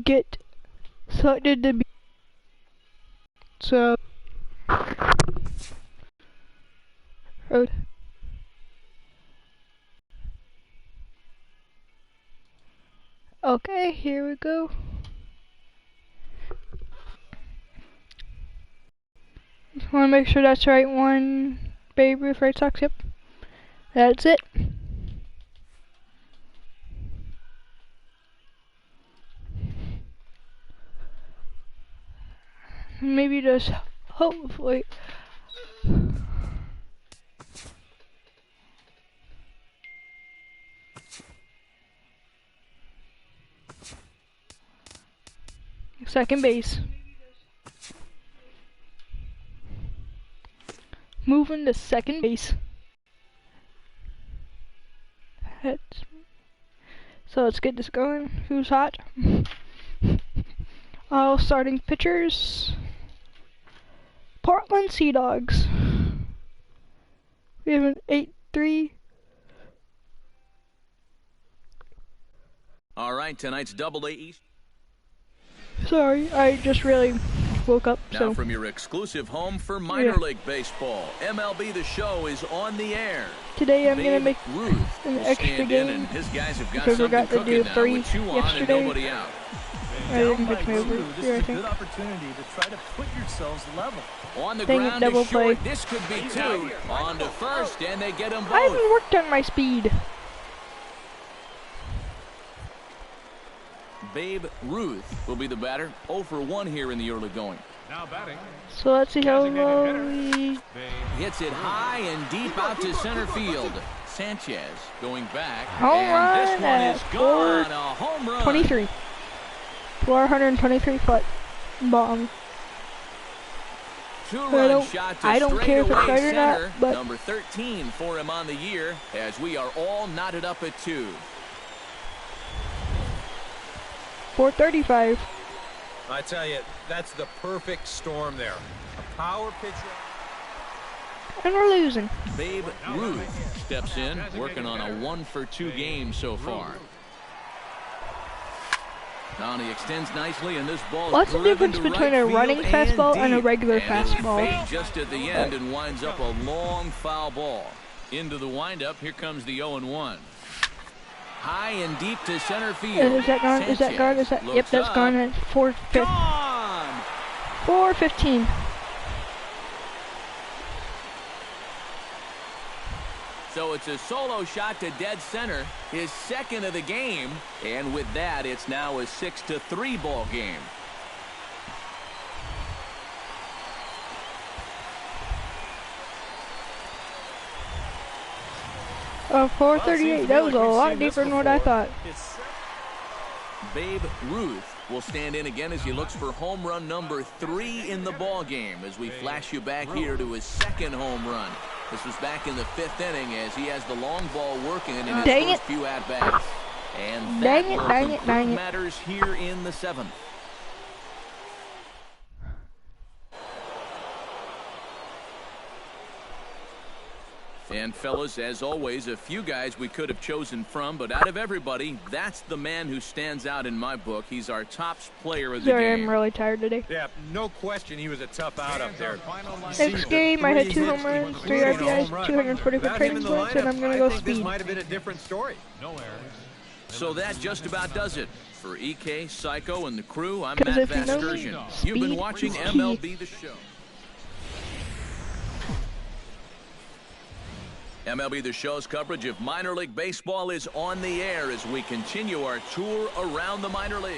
get selected to be. So, road. Okay, here we go. Just want to make sure that's the right one. Babe Ruth, Red Sox, yep. That's it. Maybe just hopefully. Second base. Moving to second base. So let's get this going. Who's hot? All starting pitchers. Portland Sea Dogs. We have an 8-3. All right, tonight's Double A East. Sorry, I just really woke up. Now from your exclusive home for minor league baseball, MLB The Show is on the air. Today I'm gonna make Ruth an extra game and his guys have got because we got to do 3 yesterday. I didn't pitch me over here, I think. Good opportunity to try to put yourselves level. On the Dang ground it, double is short. play. This could be 2. On to first, and they get them both. I haven't worked on my speed. Babe Ruth will be the batter. 0 for 1 here in the early going. Now batting. So let's see how low he hits it high and deep out to center field. Sanchez going back. Home and run this one at is gone. A home run. 23. 423 foot bomb. Two-run shot to I don't care if it's right or not, center. but Number 13 for him on the year as we are all knotted up at 2. 435. I tell you, that's the perfect storm there. A power pitcher. And we're losing. Babe Ruth steps in, working on a 1 for 2 game so far. Now he extends nicely, and this ball. What's the difference between a running fastball and a regular fastball? Just at the end and winds up a long foul ball. Into the windup, here comes the 0-1. High and deep to center field. Is that gone? Is that gone? Is that? Yep, that's gone at 415. So it's a solo shot to dead center, his second of the game, and with that, it's now a 6-3 ball game. Oh, 438. That was a lot deeper than what I thought. Babe Ruth will stand in again as he looks for home run number 3 in the ball game as we flash you back here to his second home run. This was back in the 5th inning as he has the long ball working in his first few at-bats. And that will conclude matters here in the 7th. And fellas, as always, a few guys we could have chosen from, but out of everybody, that's the man who stands out in my book. He's our top player of the game. I'm really tired today. Yeah, no question he was a tough out up there. Next game, I had 2 home runs, 3 RBIs, 244 training points, and I'm going to go speed. This might have been a different story. No errors. So that just about does it. For EK, Psycho, and the crew, I'm Matt Vasgersian. You've been watching MLB The Show. MLB The Show's coverage of minor league baseball is on the air as we continue our tour around the minor league.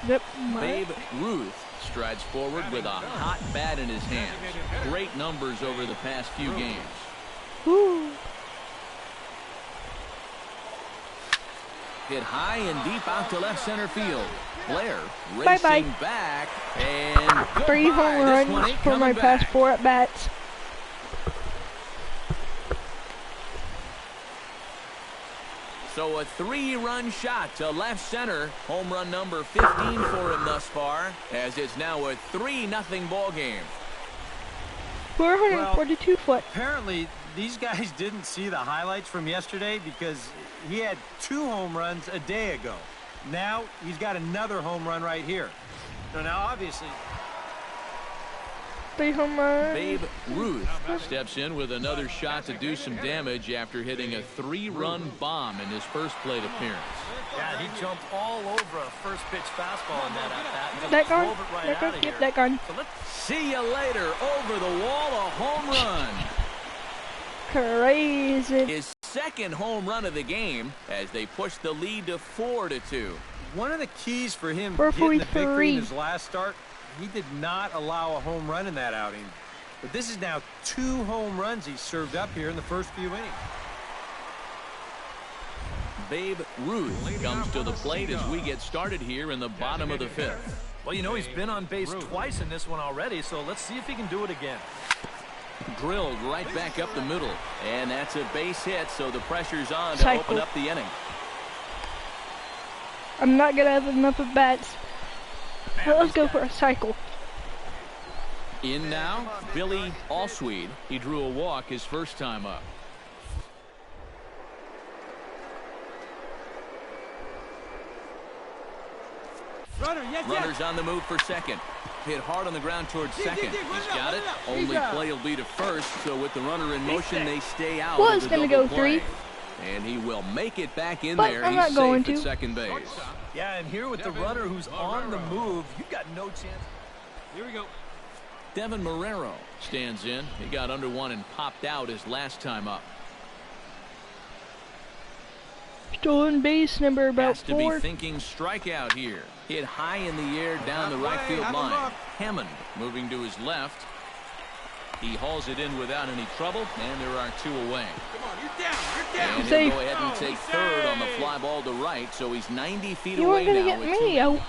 Yep. Babe Ruth strides forward with a hot bat in his hand. Great numbers over the past few games. Woo. Hit high and deep out to left center field. Blair racing back and 3 home runs for my past 4 at-bats. So a 3-run shot to left center. Home run number 15 for him thus far, as it's now a 3-0 ball game. 442 foot. Apparently, these guys didn't see the highlights from yesterday because he had 2 home runs a day ago. Now he's got another home run right here. So now obviously 3 home runs. Babe Ruth steps in with another shot to do some damage after hitting a 3-run bomb in his first plate appearance. Yeah, he jumped all over a first pitch fastball in that at bat. That gone? That gone? Yep, that gone. So See you later. Over the wall, a home run. Crazy. His second home run of the game as they push the lead to 4-2. one of the keys for him For getting the victory 43. in his last start, he did not allow a home run in that outing. But this is now 2 home runs he served up here in the first few innings. Babe Ruth comes to the plate as we get started here in the bottom of the 5th. well, you know, he's been on base twice in this one already, so let's see if he can do it again. Drilled right back up the middle. And that's a base hit, so the pressure's on to Cycle. open up the inning. I'm not gonna have enough at bats. But let's go for a cycle. In now, Billy Allsweed. He drew a walk his first time up. Runners on the move for second. Hit hard on the ground towards second. He's got it. Only play will be to first, so with the runner in motion, they stay out. Well, of it's the gonna double go play. 3. And he will make it back in But there. I'm He's not going safe at to. second base. Yeah, and here with the runner who's on the move, you've got no chance. Here we go. Devin Marrero stands in. He got under one and popped out his last time up. Stolen base number about Has to be 4. thinking strikeout here. Hit high in the air down the right field line. Hammond moving to his left. He hauls it in without any trouble, and there are 2 away. Come on, you're down. And he'll go ahead and take third on the fly ball to right, so he's 90 feet You away weren't gonna now. get with me, 2. yo.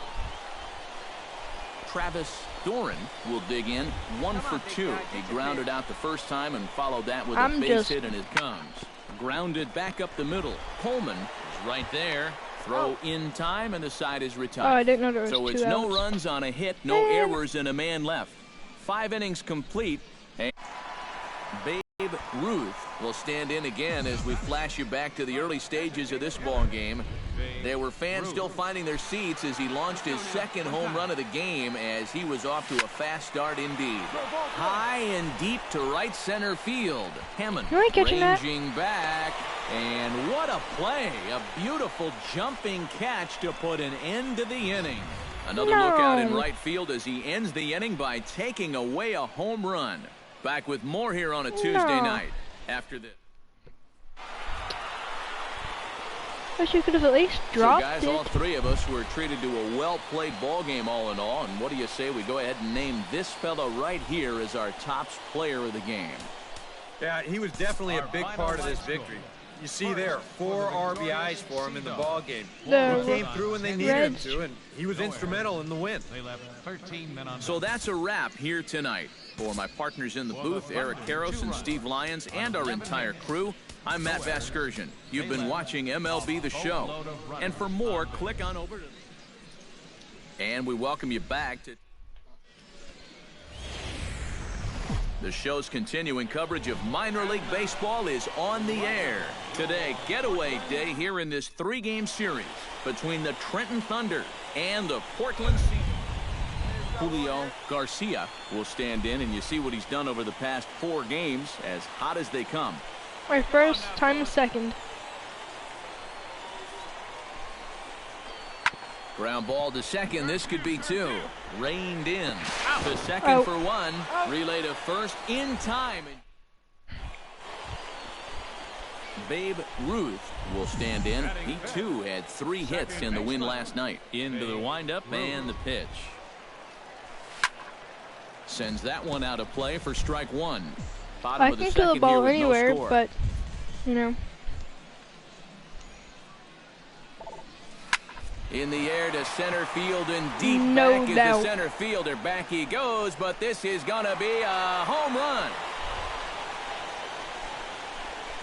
Travis Doran will dig in 1 for 2. He grounded out the first time and followed that with a I'm base just- hit, and it comes. Grounded back up the middle. Coleman is right there. Throw in time, and the side is Oh, I retired. didn't know there was So 2 it's no outs. runs on a hit, no errors, and a man left. 5 innings complete. And Babe Ruth will stand in again as we flash you back to the early stages of this ball game. There were fans still finding their seats as he launched his second home run of the game as he was off to a fast start indeed. High and deep to right center field. Hammond You ain't catching that. ranging back. And what a play. A beautiful jumping catch to put an end to the inning. Another look out in No. right field as he ends the inning by taking away a home run. Back with more here on a Tuesday No. night after this. Wish you could have at least So dropped guys, it. all 3 of us were treated to a well-played ball game all in all. And what do you say we go ahead and name this fella right here as our tops player of the game? Yeah, he was definitely a big part of this victory. You see there, 4 RBIs for him in the ball game. The He came through when they needed him Reds. to, and he was instrumental in the win. So that's a wrap here tonight. For my partners in the booth, Eric Karros and Steve Lyons, and our entire crew, I'm Matt Vasgersian. You've been watching MLB The Show. And for more, click on over to... And we welcome you back to... The show's continuing coverage of minor league baseball is on the air. Today, getaway day here in this 3-game series between the Trenton Thunder and the Portland Sea. Julio Garcia will stand in, and you see what he's done over the past 4 games, as hot as they come. My first time is second. Ground ball to second. This could be 2. Reined in. To second for 1. Relay to first in time. Babe Ruth will stand in. He, too, had 3 hits in the win last night. Into the windup and the pitch. Sends that one out of play for strike 1. Bottom I of the can kill second the ball here with no anywhere, score. but, you know. In the air to center field and deep No back is doubt. the center fielder. Back he goes, but this is going to be a home run.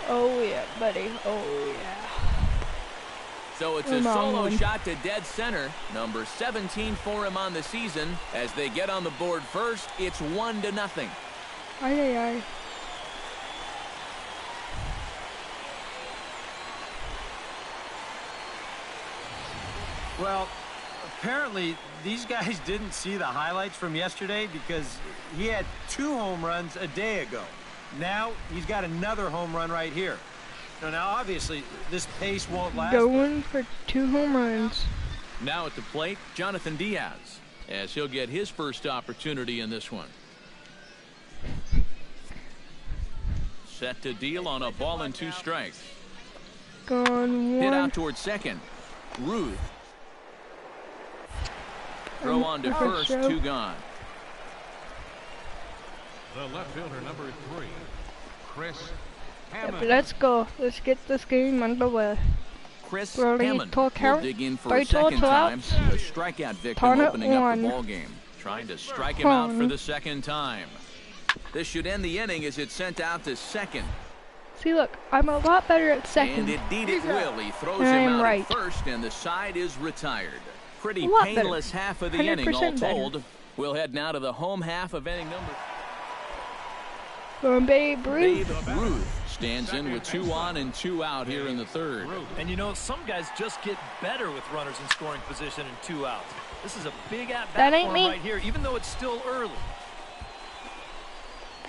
Oh, yeah, buddy. Oh, yeah. So it's a Come on, solo Lynn. shot to dead center. Number 17 for him on the season. As they get on the board first, it's 1-0. Ay, ay, ay. Well, apparently these guys didn't see the highlights from yesterday because he had 2 home runs a day ago. Now he's got another home run right here. Now obviously this pace won't last. Going for 2 home runs. Now at the plate, Jonathan Diaz, as he'll get his first opportunity in this one. Set to deal on a ball and 2 strikes. Gone 1. Hit out towards second. Ruth. Throw on to first, 2 gone. The left fielder, number 3, Chris Yep, Hammond. let's go. Let's get this game underway. Chris Rolling Hammond full will count. dig in for 3 a second total time. outs. A strikeout victim Ton at opening up 1. the ball game. Trying to strike him out for the second time. This should end the inning as it's sent out to second. See, look, I'm a lot better at second. And indeed it will. He throws And I him am out right. at first, and the side is retired. Pretty A lot better. painless half of the inning, all 100% better. told. We'll head now to the home half of inning number. From Babe Ruth. Babe Ruth stands in with 2 on and 2 out here in the third. And you know, some guys just get better with runners in scoring position and 2 outs. This is a big at-bat That for ain't him me. right here, even though it's still early.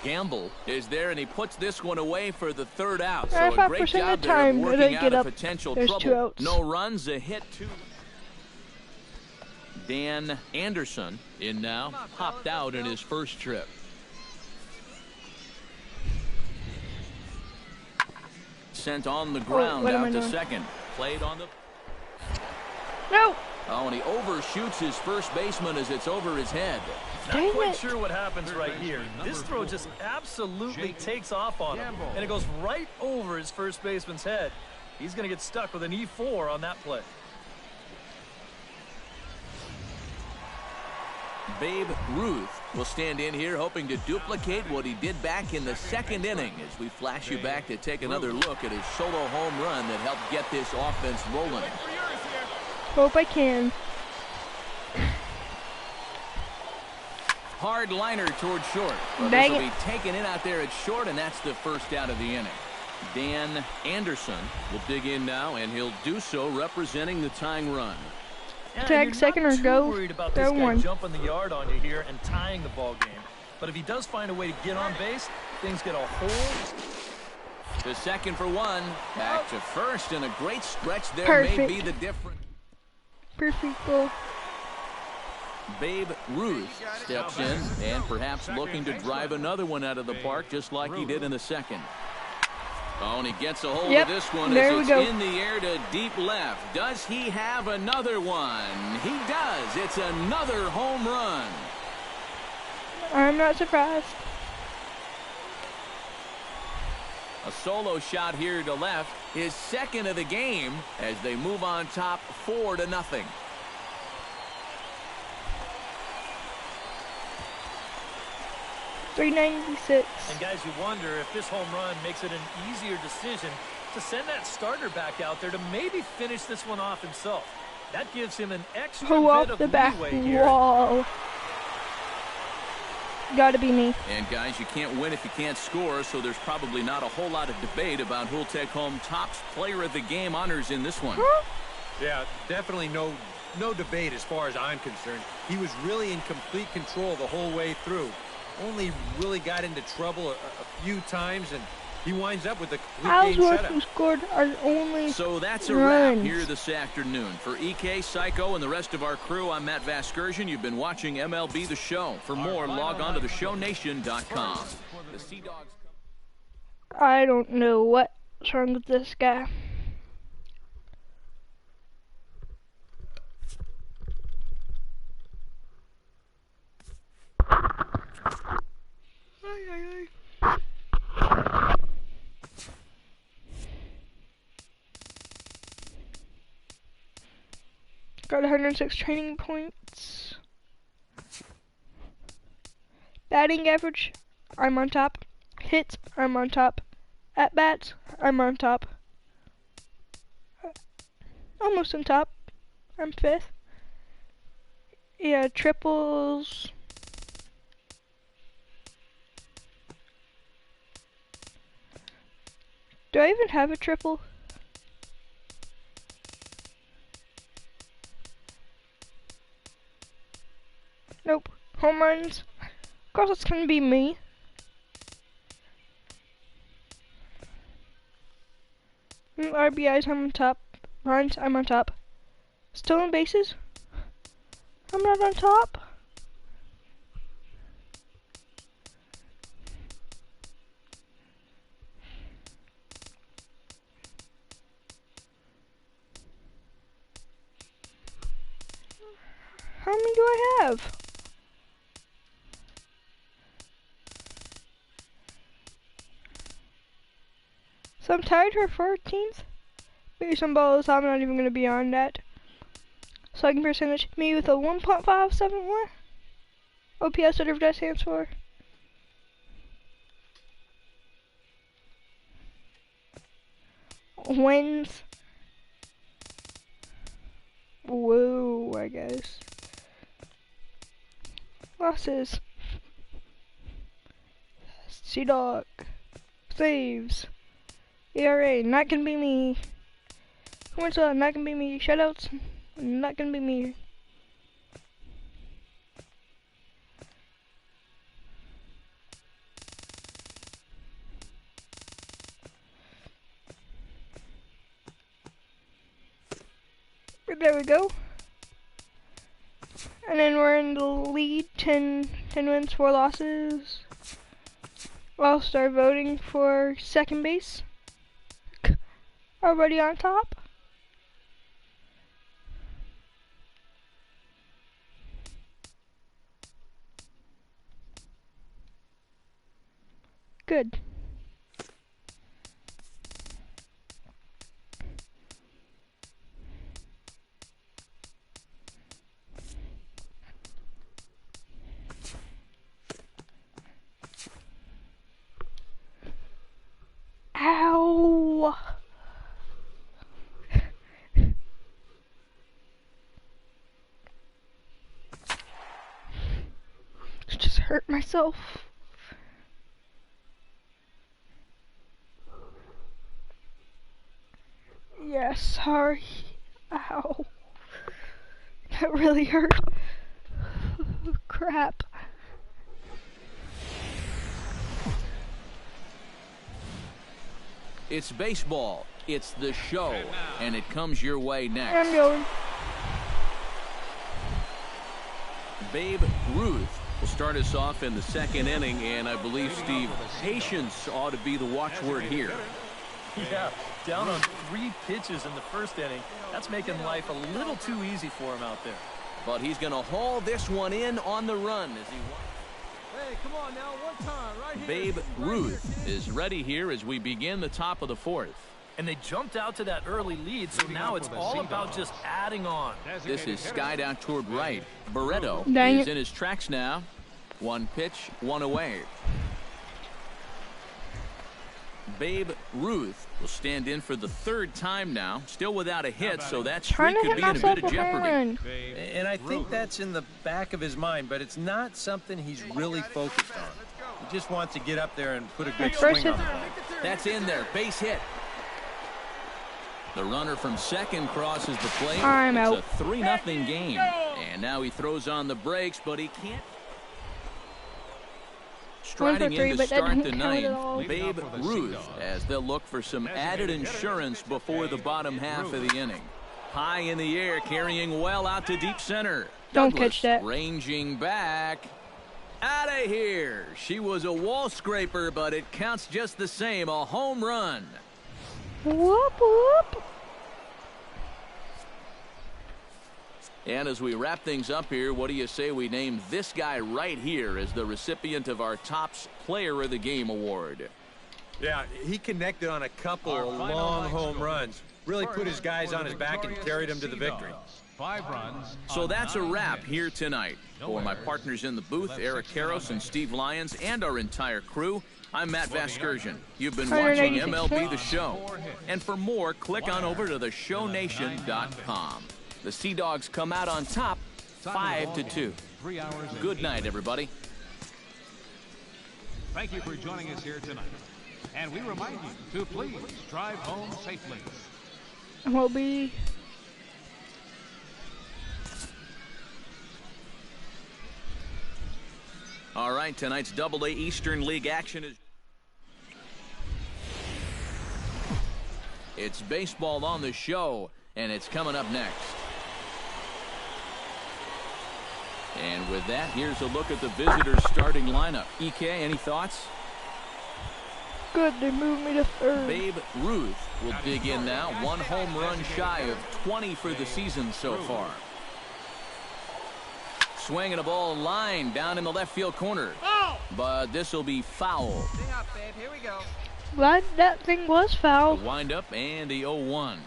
Gamble is there, and he puts this one away for the 3rd out. So 95% a great job of the there of time, working it'll out get a up. potential There's 2 trouble. outs. No runs, a hit, 2. Dan Anderson in now, popped out in his first trip. Sent on the ground what am I out to doing? second. Played on the... No! Oh, and he overshoots his first baseman as it's over his head. Not Dang quite it. sure what happens right here. This throw just absolutely takes off on him, and it goes right over his first baseman's head. He's going to get stuck with an E4 on that play. Babe Ruth will stand in here hoping to duplicate what he did back in the 2nd inning as we flash you back to take another look at his solo home run that helped get this offense rolling. Hope I can. Hard liner towards short. But Dang this will it. be taken in out there at short, and that's the first out of the inning. Dan Anderson will dig in now, and he'll do so representing the tying run. Yeah, Tag you're second not or too go, worried about throw this guy one. jumping the yard on you here and tying the ball game. But if he does find a way to get on base, things get a whole... To second for 1. Back to first, and a great stretch there may Perfect. be the difference. Perfect goal. Babe Ruth steps in and perhaps looking to drive another one out of the park just like he did in the 2nd. Oh, and he gets a hold Yep, of this one there as we it's go. in the air to deep left. Does he have another one? He does. It's another home run. I'm not surprised. A solo shot here to left, his 2nd of the game as they move on top 4-0. 396. And guys, you wonder if this home run makes it an easier decision to send that starter back out there to maybe finish this one off himself. That gives him an extra Who bit off of the back leeway here. wall? Gotta be me. And guys, you can't win if you can't score, so there's probably not a whole lot of debate about who'll take home Topps Player of the Game honors in this one. Huh? Yeah, definitely no debate as far as I'm concerned. He was really in complete control the whole way through. Only really got into trouble a few times, and he winds up with a complete game Ellsworth, who shutout. scored our only So that's a wrap runs. here this afternoon. For EK, Psycho, and the rest of our crew, I'm Matt Vasgersian. You've been watching MLB The Show. For more, log on to theshownation.com. The Sea Dogs. I don't know what's wrong with this guy. Got 106 training points. Batting average, I'm on top. Hits, I'm on top. At bats, I'm on top. Almost on top. I'm 5th. Yeah, triples. Do I even have a triple? Nope. Home runs. Of course, it's gonna be me. RBIs, I'm on top. Runs, I'm on top. Stolen bases, I'm not on top. How many do I have? So I'm tied for 14th. Maybe some balls, I'm not even going to be on that. Slugging percentage, me with a 1.571. OPS, whatever that stands for. Wins. Whoa, I guess. Losses. C-Dog. Saves. ERA, not gonna be me. What's up? Not gonna be me. Shutouts, not gonna be me. There we go. And then we're in the lead, 10 wins, 4 losses. I'll start voting for second base. Already on top. Good. Ow! Just hurt myself. Yeah, sorry. Ow. That really hurt. Crap. It's baseball. It's the show. And it comes your way next. I'm going. Babe Ruth will start us off in the second inning, and I believe, Steve, patience ought to be the watchword here. Yeah, down on 3 pitches in the first inning. That's making life a little too easy for him out there. But he's going to haul this one in on the run as he... Hey, come on now, one time, right here. Babe Ruth is ready here as we begin the top of the 4th. And they jumped out to that early lead, so now it's all about just adding on. This is skied out toward right. Barreto Dang is it. in his tracks now. 1 pitch, 1 away. Babe Ruth will stand in for the 3rd time now. Still without a hit, so that Trying streak to could hit be in a bit myself of a home jeopardy. run. And I think that's in the back of his mind, but it's not something he's really focused on. He just wants to get up there and put a good First swing hit. on the ball. That's in there. Base hit. The runner from second crosses the plate. I'm it's out. a 3-0 game. And now he throws on the brakes, but he can't. Striding 1 for 3, in to but that start didn't the count at 9th, all. Babe Ruth, as they'll look for some added insurance before the bottom half of the inning. High in the air, carrying well out to deep center. Don't Douglas catch that. ranging back. Out of here. She was a wall scraper, but it counts just the same. A home run. Whoop, whoop. And as we wrap things up here, what do you say we name this guy right here as the recipient of our Topps Player of the Game award? Yeah, he connected on a couple of long home runs. Really put his guys on his back and carried them to the victory. 5 runs. So that's a wrap here tonight. For my partners in the booth, Eric Karros and Steve Lyons, and our entire crew, I'm Matt Vasgersian. You've been watching 186 MLB points. The Show. And for more, click on over to theshownation.com. The Sea Dogs come out on top, 5-2. 3 hours and Good 8 night, everybody. Thank you for joining us here tonight. And we remind you to please drive home safely. Will be All right, tonight's Double A Eastern League action is... It's baseball on the show, and it's coming up next. And with that, here's a look at the visitors' starting lineup. EK, any thoughts? Good, they moved me to third. Babe Ruth will dig in now. 1 home run shy of 20 for the season so far. Swinging a ball line down in the left field corner. But this will be foul. Sing up, babe. Here we go. Glad that thing was foul. The wind up and the 0-1.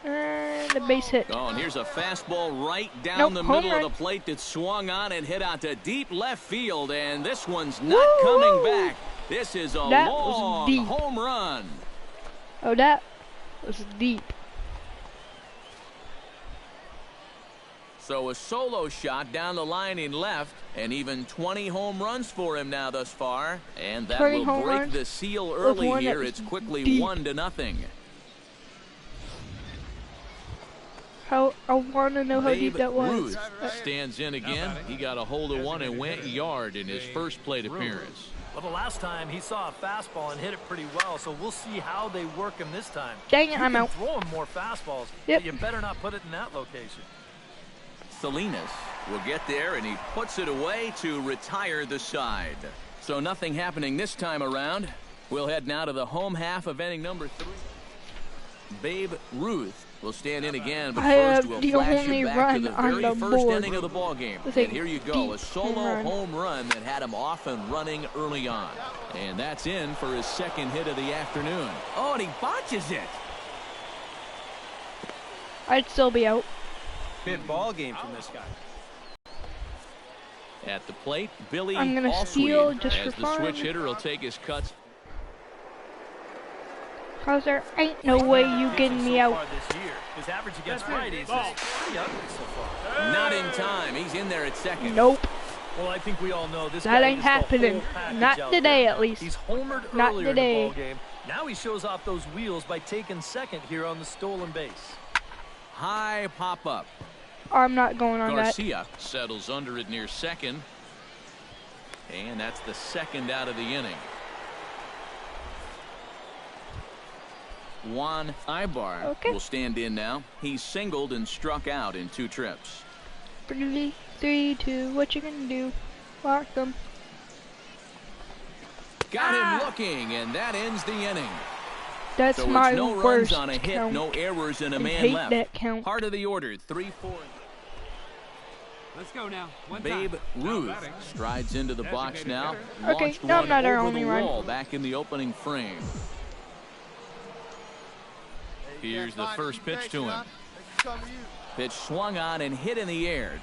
And the base hit. Oh, and here's a fastball right down the home middle run. of the plate that swung on and hit out to deep left field. And this one's not coming back. This is a long home run. Oh, that was deep. So a solo shot down the line in left, and even 20 home runs for him now thus far. And that will break the seal early here. It's quickly 1-0. I want to know how deep that was. Ruth stands in again. He got a hold of one and went yard in his first plate appearance. Well, the last time he saw a fastball and hit it pretty well, so we'll see how they work him this time. Dang it, I'm out. Throw him more fastballs, Yep. but you better not put it in that location. Salinas will get there, and he puts it away to retire the side. So nothing happening this time around. We'll head now to the home half of inning number 3. Babe Ruth will stand in again, but first we'll flash you back to the very first inning of the ball game. And here you go, a solo home run that had him off and running early on. And that's in for his second hit of the afternoon. Oh, and he botches it. I'd still be out. Good ball game from this guy. At the plate, Billy I'm gonna Allsweed, steal just as for the fun. switch hitter will take his cuts. Cause there ain't no way you getting me out. This year, his average against righties is pretty ugly so far. Not in time. He's in there at second. Nope. Well, I think we all know this That guy ain't is the happening. whole package Not out today, there. at least. He's homered Not earlier today. in the ball game. Now he shows off those wheels by taking second here on the stolen base. High pop up. I'm not going on that. Garcia settles under it near second. And that's the second out of the inning. Juan Ibar will stand in now. He's singled and struck out in 2 trips. 3, 2, what you gonna do? Lock them. Got him looking, and that ends the inning. That's So my it's no worst runs on a hit, count. no errors, and a I man hate left. that count. Heart of the order, 3-4. Let's go now. Babe Ruth strides into the box now. Okay, Launched no, one I'm not our over only the run. wall back in the opening frame. Here's the first pitch to him. Pitch swung on and hit in the air.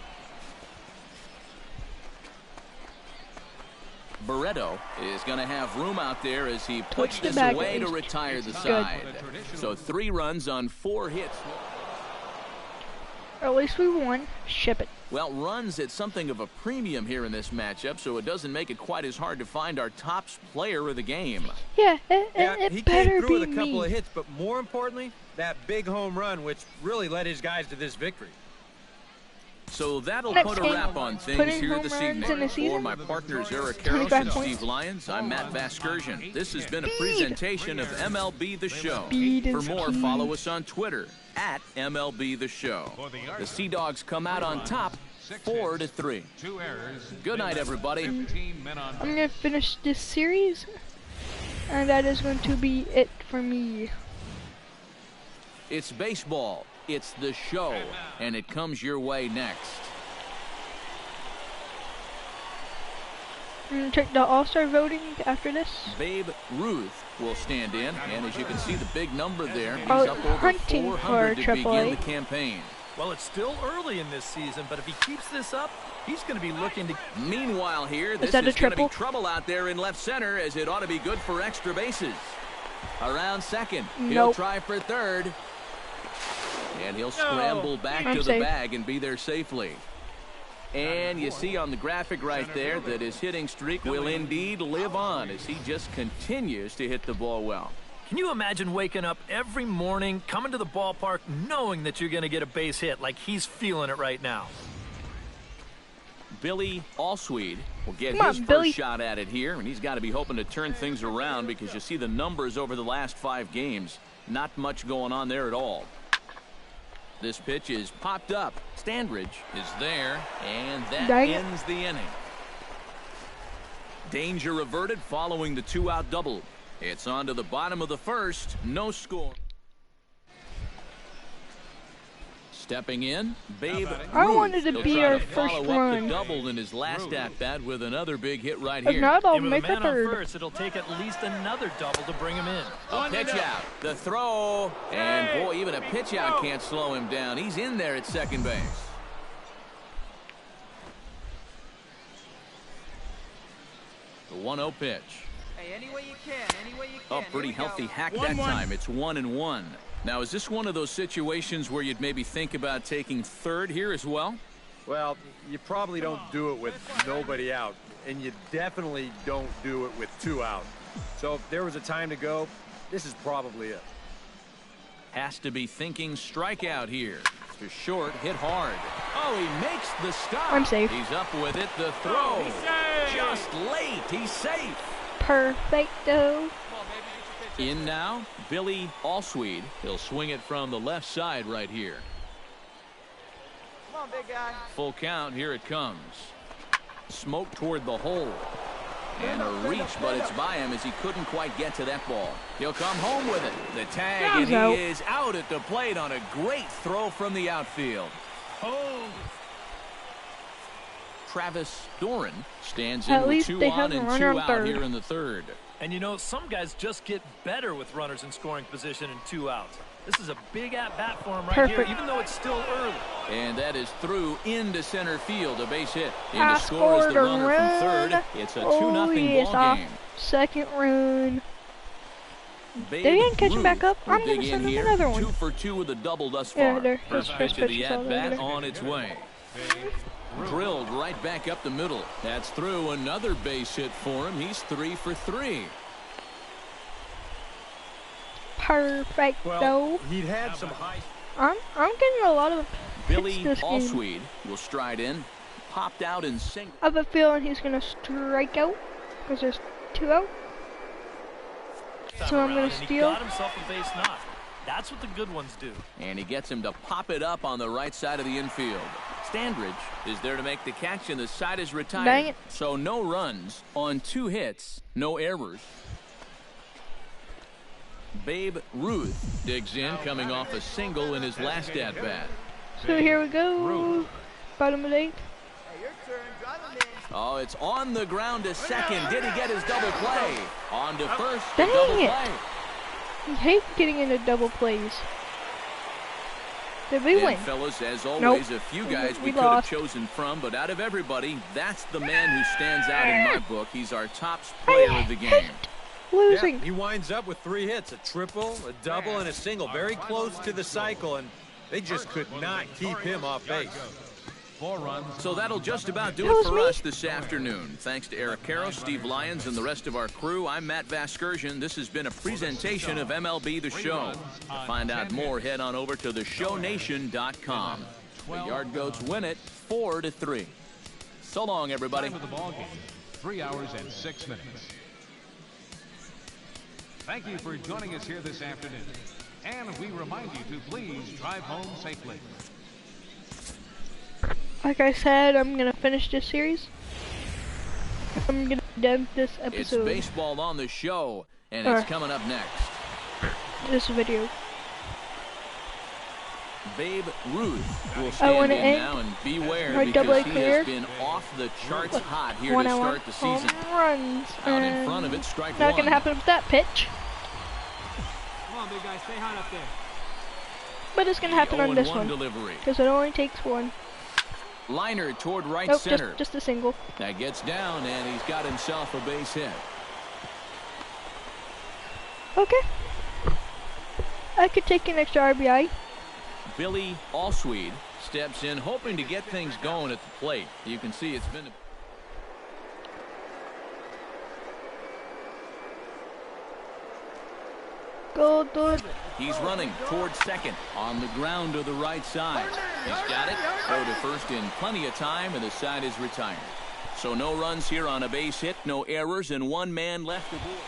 Barreto is going to have room out there as he puts this back away at to least. retire the Good. side. So 3 runs on 4 hits. At least we won. Ship it. Well, runs at something of a premium here in this matchup, so it doesn't make it quite as hard to find our top player of the game. Yeah, He it came better through be with a couple me. of hits, but more importantly, that big home run, which really led his guys to this victory. So that'll Next put a game, wrap on things putting here home this runs in evening. the season. For my partners Eric Karros 25 and points. Steve Lyons, I'm Matt Vasgersian. This has been a presentation of MLB The Show. Speed For is more, key. follow us on Twitter at MLB The Show. The Sea Dogs come out on top 4-3. 2 errors. Good night, everybody. 15 men on I'm gonna finish this series, and that is going to be it for me. It's baseball. It's the show, and it comes your way next. I'm gonna check the All-Star voting after this. Babe Ruth will stand in, and as you can see, the big number there, he's Oh, up over hunting 400 for to Triple A. begin the campaign. Well, it's still early in this season, but if he keeps this up, he's going to be looking to... Meanwhile here, this that a is going to be triple? trouble out there in left center, as it ought to be good for extra bases. Around second, he'll Nope. try for third. And he'll scramble back I'm to the safe. bag and be there safely. And you see on the graphic right there that his hitting streak will indeed live on as he just continues to hit the ball well. Can you imagine waking up every morning, coming to the ballpark, knowing that you're going to get a base hit like he's feeling it right now? Billy Allsweed will get Come on, his Billy. first shot at it here, and he's got to be hoping to turn things around because you see the numbers over the last 5 games. Not much going on there at all. This pitch is popped up. Standridge is there, and that Dang it. ends the inning. Danger averted following the 2-out double. It's on to the bottom of the first. No score. Stepping in, Babe I Ruth. wanted to He'll be try our to first follow up run. the double in his last at-bat with another big hit right If here. not, I'll And with a make a man on third. first, it'll take at least another double to bring him in. A pitch out, the throw, and boy, even a pitch out can't slow him down. He's in there at second base. The 1-0 pitch. Hey, any way you can, any way you can. Oh, pretty healthy hack that time. It's 1-1. Now, is this one of those situations where you'd maybe think about taking third here as well? Well, you probably don't do it with nobody out, and you definitely don't do it with 2 out. So if there was a time to go, this is probably it. Has to be thinking strikeout here. To short, hit hard. Oh, he makes the stop. I'm safe. He's up with it. The throw. Just late. He's safe. Perfecto. In now, Billy Allsweed. He'll swing it from the left side right here. Come on, big guy. Full count. Here it comes. Smoke toward the hole. And a reach, but it's by him as he couldn't quite get to that ball. He'll come home with it. The tag, and He's out. he is out at the plate on a great throw from the outfield. Travis Doran stands in At with least 2 they on have a and runner 2 on out third. here in the third. And you know, some guys just get better with runners in scoring position and 2 outs. This is a big at-bat for him right Perfect. here, even though it's still early. And that is through into center field, a base hit. In I to score is scored the a runner run. from third. It's a 2-0 Oh, yes, ball game. second run. Babe They didn't catch him Ruth back up. will I'm dig gonna in send him here. another one. 2 for 2 with a double thus Yeah, far. there. His First first pitch of pitch the is all at-bat over. on its way. Drilled right back up the middle. That's through. Another base hit for him. He's 3 for 3. Perfecto. Well, he'd had some high. I'm getting a lot of Billy hits this game. Allsweed will stride in. Popped out and single. I have a feeling he's gonna strike out because there's 2 out. So I'm gonna And he steal. got himself a base knock. That's what the good ones do. And he gets him to pop it up on the right side of the infield. Standridge is there to make the catch, and the side is retired. Dang it. So no runs on 2 hits, no errors. Babe Ruth digs in, coming off a single in his last at-bat. So here we go. Bottom of the 8th. Hey, your turn. Drive him in. Oh, it's on the ground to second. Did he get his double play? On to first, the Dang double it. play. I hate getting into double plays. Did we And win? fellas, as always, Nope. a few guys we We could have lost. chosen from, but out of everybody, that's the man who stands out in my book. He's our top player of the game. Losing. Yeah, he winds up with 3 hits, a triple, a double, and a single. Very close to the cycle, and they just could not keep him off base. 4 runs. So that'll just about do That it was for me. us this afternoon. Thanks to Eric Caro, Steve Lyons, and the rest of our crew. I'm Matt Vasgersian. This has been a presentation of MLB The Show. To find out more, head on over to theshownation.com. The Yard Goats win it 4-3. So long, everybody. Time of the ball game, 3 hours and 6 minutes. Thank you for joining us here this afternoon. And we remind you to please drive home safely. Like I said, I'm gonna finish this series. I'm gonna end this It's episode. baseball on the show, and Or- it's coming up next. This video. Babe Ruth will I stand wanna in end now, and beware my double because A he career. has been off the charts hot here When to I start want the home season. runs. Out in front of it, strike Not one. gonna happen with that pitch. Come on, big guy. Stay hot up there. But it's gonna happen on 0-1 this one. delivery. Because it only takes one. Liner toward right Nope, center. just a single. That gets down, and he's got himself a base hit. Okay. I could take an extra RBI. Billy Allsweed steps in, hoping to get things going at the plate. You can see it's been a Go, dude. He's running towards second on the ground to the right side. He's got it. Throw to first in plenty of time, and the side is retired. So no runs here on a base hit, no errors, and one man left aboard.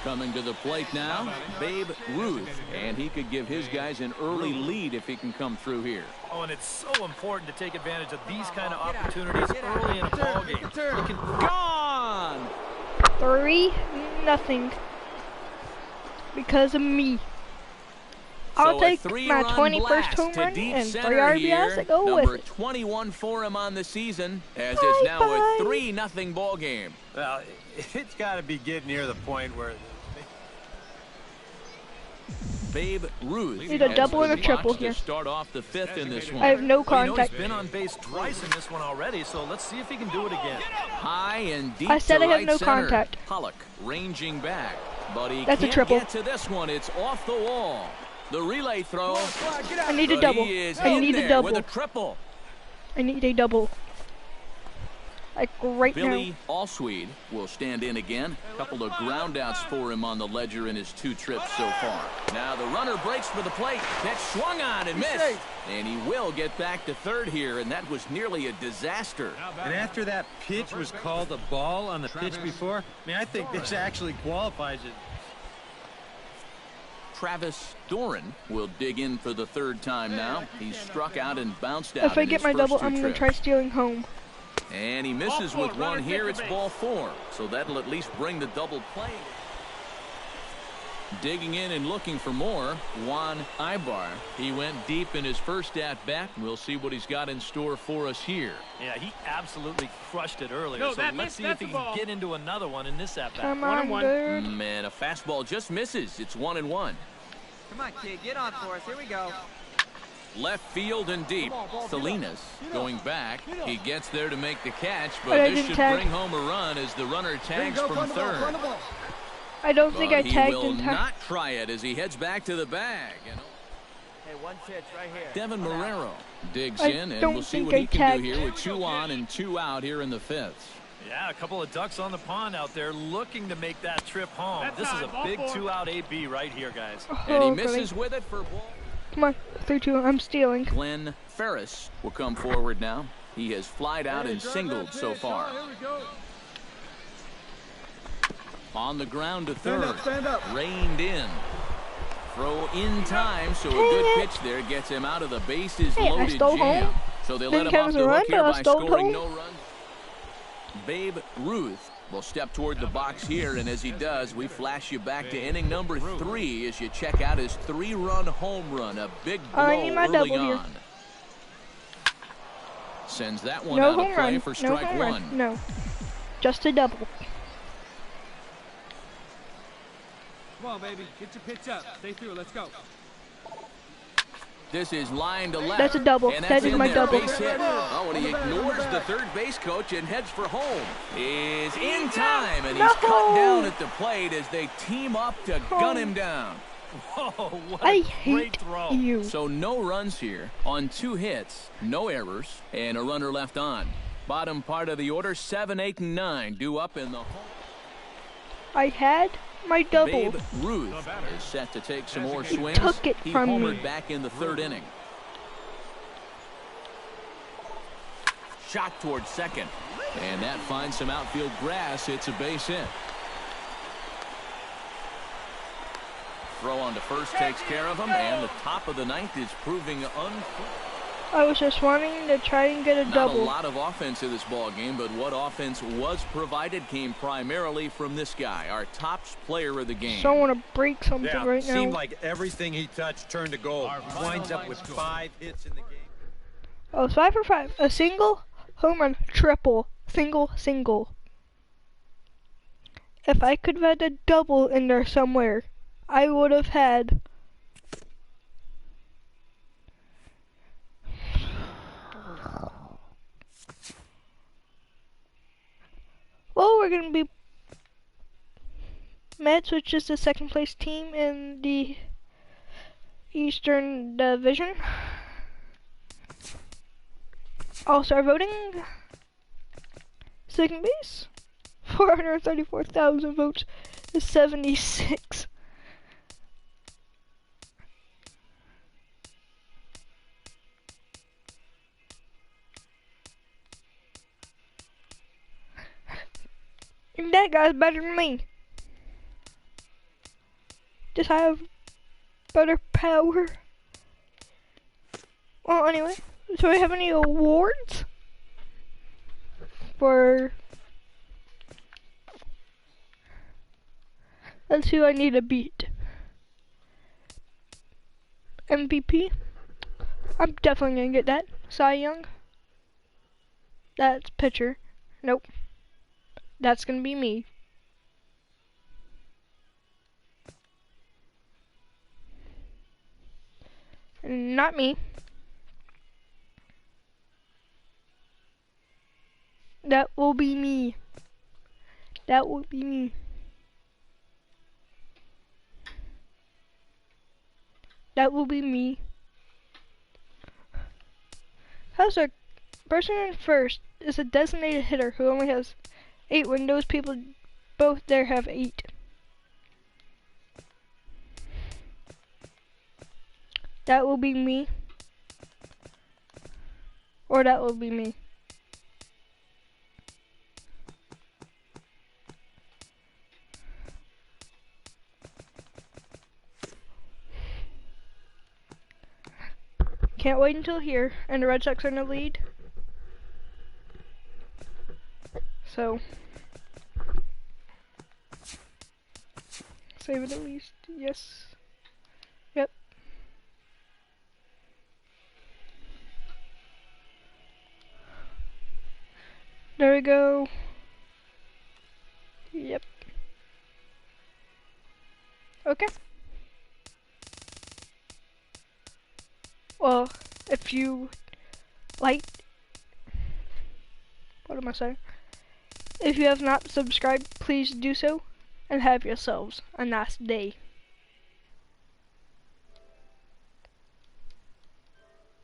Coming to the plate now, Babe Ruth, and he could give his guys an early lead if he can come through here. Oh, and it's so important to take advantage of these kind of opportunities early in a ball game. You can Gone! 3-0. Because of me. I'll So take my 21st home run and 3 RBIs that go with Number it. 21 for him on the season, as it's now a 3-0 ball game. Well, it's got to be getting near the point where... Babe Ruth Need a double and a triple to here. start off the 5th in this one. I have no Well, you know, contact. he's been on base twice in this one already, so let's see if he can do it again. High and deep I said to I have right no center. contact. Pollock ranging back, but he That's a can't triple. get to this one. It's off the wall. The relay throw. I need a but double. He is I in need a there with double. a triple. I need a double. Like right Billy now. Allsweed will stand in again. A couple of groundouts for him on the ledger in his 2 trips so far. Now the runner breaks for the plate. That swung on and missed. And he will get back to third here, and that was nearly a disaster. And after that pitch was called a ball on the pitch before, I mean, I think this actually qualifies it. Travis Doran will dig in for the 3rd time now. He's struck out and bounced out. If I in get his my first double, 2 I'm going to trips. try stealing home. And he misses with one here. It's ball 4. So that'll at least bring the double play. Digging in and looking for more, Juan Ibar. He went deep in his first at-bat. We'll see what he's got in store for us here. Yeah, he absolutely crushed it earlier, No, so let's see if he can get into another one in this at-bat. Come on, dude. Man, a fastball just misses. It's 1-1. Come on, kid, get on for us. Here we go. Left field and deep. Salinas going back. He gets there to make the catch, But but I this didn't should tag. bring home a run as the runner tags from third. I don't think I But he tagged will in time. not try it as he heads back to the bag. And Hey, one pitch right here. Devin Marrero digs I in, and don't we'll see think what I he can tagged. do here with 2 on and 2 out here in the 5th. Yeah, a couple of ducks on the pond out there looking to make that trip home. This is a big 2-out AB right here, guys. And he Oh, misses with it for ball. come on, 3-2. I'm stealing. Glenn Ferris will come forward now. He has flied out and singled so far. On the ground to third. Reined in. Throw in time, so a good pitch there gets him out of the bases Hey, I loaded stole jam. home. So they Didn't let him count off as the a hook run, here but I by stole scoring home. no runs. Babe Ruth will step toward the box here, and as he does, we flash you back to inning number 3 as you check out his 3-run home run. A big blow I need my early double here. on. Sends that one No out of home play run. for No strike home 1. run. No. Just a double. Come on, baby. Get your pitch up. Stay through. Let's go. This is line to left. That's a double. And That that's is in my there. double. Base hit. Oh, and he ignores the third base coach and heads for home. Is in time, and he's cut down at the plate as they team up to gun him down. Whoa, what I a great hate throw. you. So no runs here on 2 hits, no errors, and a runner left on. Bottom part of the order, 7, 8, and 9 due up in the home. I had my double. Babe Ruth is set to take some more He swings. took it He from homered me. back in the 3rd inning. Shot towards second. And that finds some outfield grass. It's a base hit. Throw on to first takes care of him, and the top of the 9th is proving I was just wanting to try and get a Not double. a lot of offense in this ball game, but what offense was provided came primarily from this guy, our top player of the game. So I want to break something Yeah, right now. seemed like everything he touched turned to gold. He winds up with 5 hits in the game. Oh, it's 5 for 5. A single, home run, triple, single, single. If I could have had a double in there somewhere, I would have had. Well, we're going to be Mets, which is the 2nd place team in the Eastern Division. All-Star voting. 2nd base. 434,000 votes. is 76. And that guy's better than me. Just have better power. Well, anyway, so we have any awards for? That's who I need to beat. MVP. I'm definitely gonna get that. Cy Young. That's pitcher. Nope. That's gonna be me. Not me. That will be me. That will be me. That will be me. How's a person in first is a designated hitter who only has 8 windows. People both there have 8. That will be me. Or that will be me. Can't wait until here, and the Red Sox are in the lead. So, save it at least. Yes. Yep. There we go. Yep. Okay. Well, if you like, what am I saying? If you have not subscribed, please do so, and have yourselves a nice day.